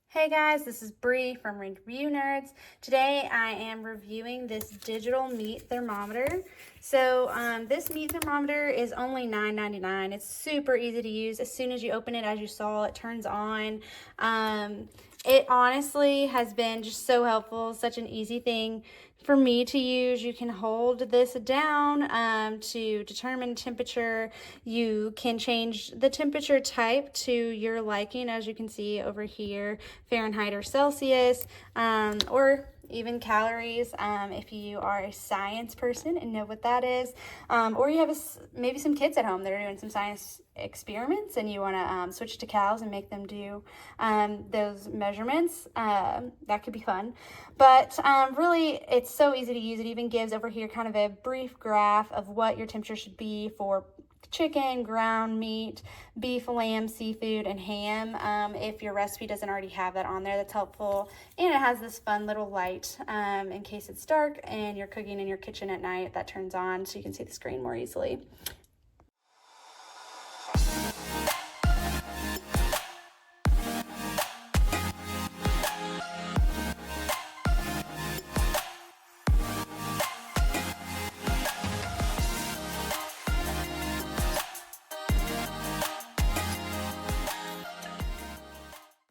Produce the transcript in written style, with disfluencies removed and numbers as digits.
Hey guys, this is Bree from Review Nerds. Today I am reviewing this digital meat thermometer. So this meat thermometer is only $9.99. It's super easy to use. As soon as you open it, as you saw, it turns on. It honestly has been just so helpful, such an easy thing for me to use. You can hold this down to determine temperature. You can change the temperature type to your liking, as you can see over here, Fahrenheit or Celsius, or even calories if you are a science person and know what that is, or you have maybe some kids at home that are doing some science experiments and you want to switch to cows and make them do those measurements. That could be fun, but really it's so easy to use. It even gives over here kind of a brief graph of what your temperature should be for chicken, ground meat, beef, lamb, seafood, and ham. If your recipe doesn't already have that on there, that's helpful. And it has this fun little light in case it's dark and you're cooking in your kitchen at night that turns on so you can see the screen more easily.